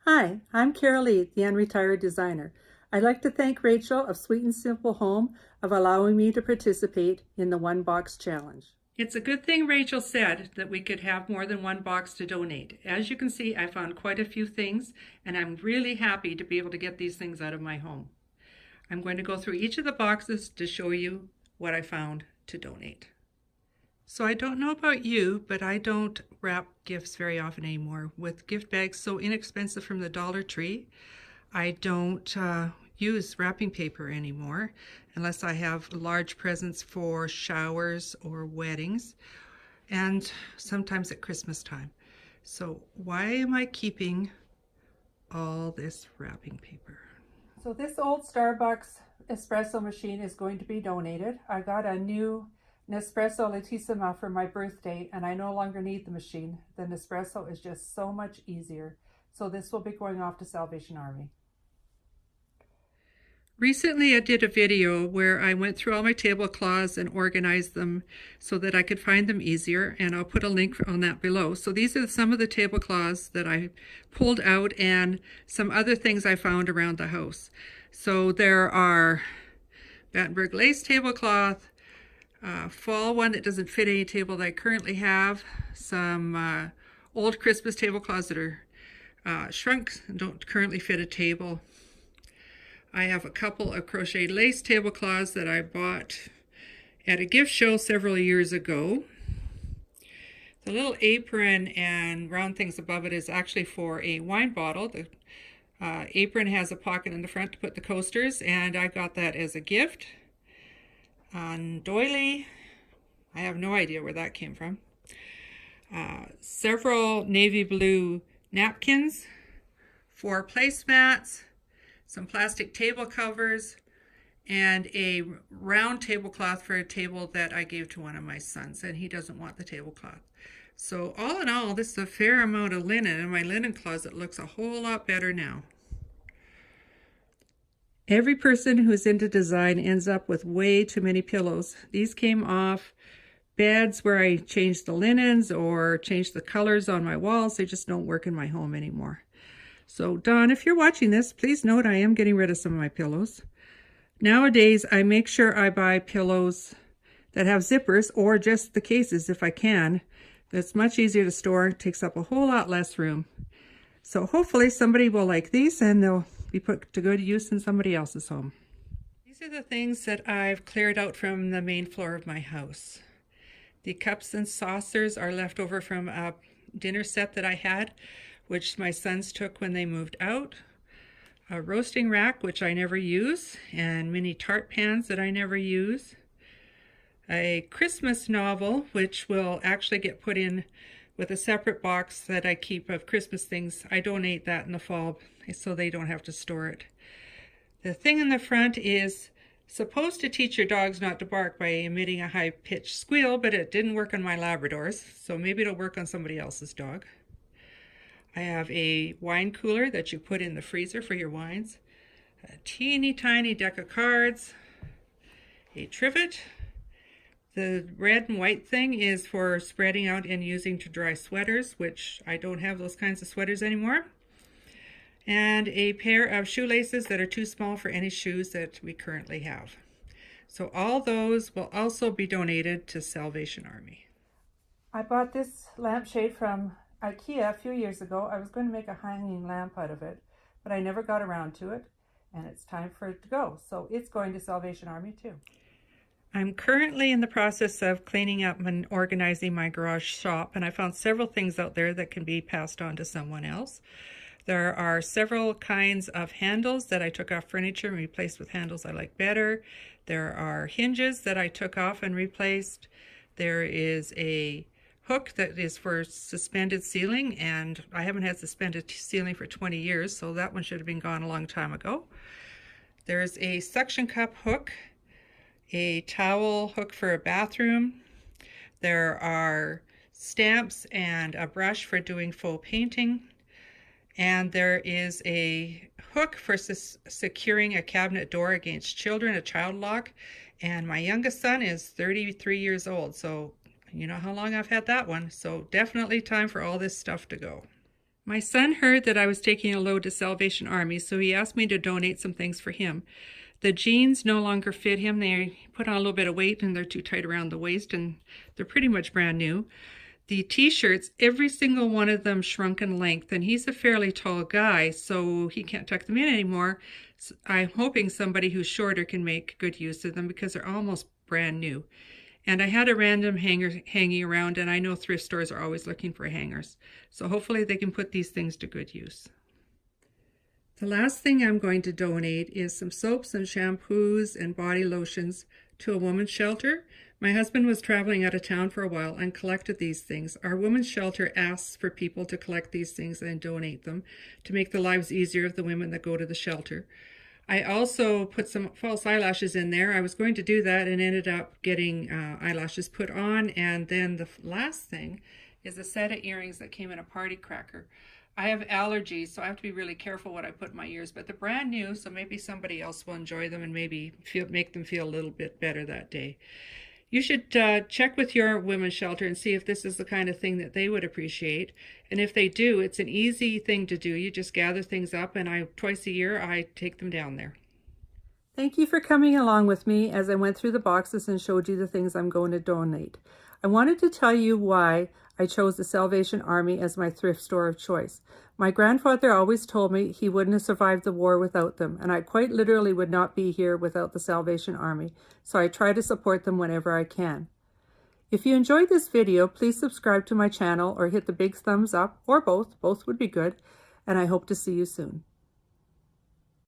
Hi, I'm Carol Lee, the unretired designer. I'd like to thank Rachel of Sweet and Simple Home of allowing me to participate in the One Box Challenge. It's a good thing Rachel said that we could have more than one box to donate. As you can see, I found quite a few things, and I'm really happy to be able to get these things out of my home. I'm going to go through each of the boxes to show you what I found to donate. So I don't know about you, but I don't wrap gifts very often anymore. With gift bags so inexpensive from the Dollar Tree, I don't use wrapping paper anymore unless I have large presents for showers or weddings and sometimes at Christmas time. So why am I keeping all this wrapping paper? So this old Starbucks espresso machine is going to be donated. I got a new Nespresso Latissima for my birthday and I no longer need the machine. The Nespresso is just so much easier. So this will be going off to Salvation Army. Recently I did a video where I went through all my tablecloths and organized them so that I could find them easier, and I'll put a link on that below. So these are some of the tablecloths that I pulled out and some other things I found around the house. So there are Battenberg lace tablecloth, fall one that doesn't fit any table that I currently have, some old Christmas tablecloths that are shrunk and don't currently fit a table. I have a couple of crocheted lace tablecloths that I bought at a gift show several years ago. The little apron and round things above it is actually for a wine bottle. The apron has a pocket in the front to put the coasters, and I got that as a gift. On doily, I have no idea where that came from. Several navy blue napkins, 4 placemats, some plastic table covers, and a round tablecloth for a table that I gave to one of my sons, and he doesn't want the tablecloth. So all in all, this is a fair amount of linen, and my linen closet looks a whole lot better now. Every person who's into design ends up with way too many pillows. These came off beds where I changed the linens or changed the colors on my walls. They just don't work in my home anymore. So Don, if you're watching this, please note I am getting rid of some of my pillows. Nowadays, I make sure I buy pillows that have zippers or just the cases if I can. That's much easier to store, takes up a whole lot less room. So hopefully somebody will like these and they'll be put to good use in somebody else's home. These are the things that I've cleared out from the main floor of my house. The cups and saucers are left over from a dinner set that I had, which my sons took when they moved out, a roasting rack, which I never use, and mini tart pans that I never use, a Christmas novel, which will actually get put in with a separate box that I keep of Christmas things. I donate that in the fall so they don't have to store it. The thing in the front is supposed to teach your dogs not to bark by emitting a high-pitched squeal, but it didn't work on my Labradors, so maybe it'll work on somebody else's dog. I have a wine cooler that you put in the freezer for your wines, a teeny tiny deck of cards, a trivet. The red and white thing is for spreading out and using to dry sweaters, which I don't have those kinds of sweaters anymore. And a pair of shoelaces that are too small for any shoes that we currently have. So all those will also be donated to Salvation Army. I bought this lampshade from IKEA a few years ago. I was going to make a hanging lamp out of it, but I never got around to it, and it's time for it to go. So it's going to Salvation Army too. I'm currently in the process of cleaning up and organizing my garage shop, and I found several things out there that can be passed on to someone else. There are several kinds of handles that I took off furniture and replaced with handles I like better. There are hinges that I took off and replaced. There is a hook that is for suspended ceiling, and I haven't had suspended ceiling for 20 years, so that one should have been gone a long time ago. There's a suction cup hook, a towel hook for a bathroom. There are stamps and a brush for doing faux painting. And there is a hook for securing a cabinet door against children, a child lock. And my youngest son is 33 years old, so you know how long I've had that one. So definitely time for all this stuff to go. My son heard that I was taking a load to Salvation Army, so he asked me to donate some things for him. The jeans no longer fit him. They put on a little bit of weight and they're too tight around the waist, and they're pretty much brand new. The t-shirts, every single one of them shrunk in length, and he's a fairly tall guy, so he can't tuck them in anymore. So I'm hoping somebody who's shorter can make good use of them because they're almost brand new. And I had a random hanger hanging around, and I know thrift stores are always looking for hangers. So hopefully they can put these things to good use. The last thing I'm going to donate is some soaps and shampoos and body lotions to a women's shelter. My husband was traveling out of town for a while and collected these things. Our women's shelter asks for people to collect these things and donate them to make the lives easier of the women that go to the shelter. I also put some false eyelashes in there. I was going to do that and ended up getting eyelashes put on. And then the last thing is a set of earrings that came in a party cracker. I have allergies, so I have to be really careful what I put in my ears, but they're brand new, so maybe somebody else will enjoy them and maybe make them feel a little bit better that day. You should check with your women's shelter and see if this is the kind of thing that they would appreciate. And if they do, it's an easy thing to do. You just gather things up, and twice a year I take them down there. Thank you for coming along with me as I went through the boxes and showed you the things I'm going to donate. I wanted to tell you why I chose the Salvation Army as my thrift store of choice. My grandfather always told me he wouldn't have survived the war without them, and I quite literally would not be here without the Salvation Army, so I try to support them whenever I can. If you enjoyed this video, please subscribe to my channel or hit the big thumbs up, or both would be good, and I hope to see you soon.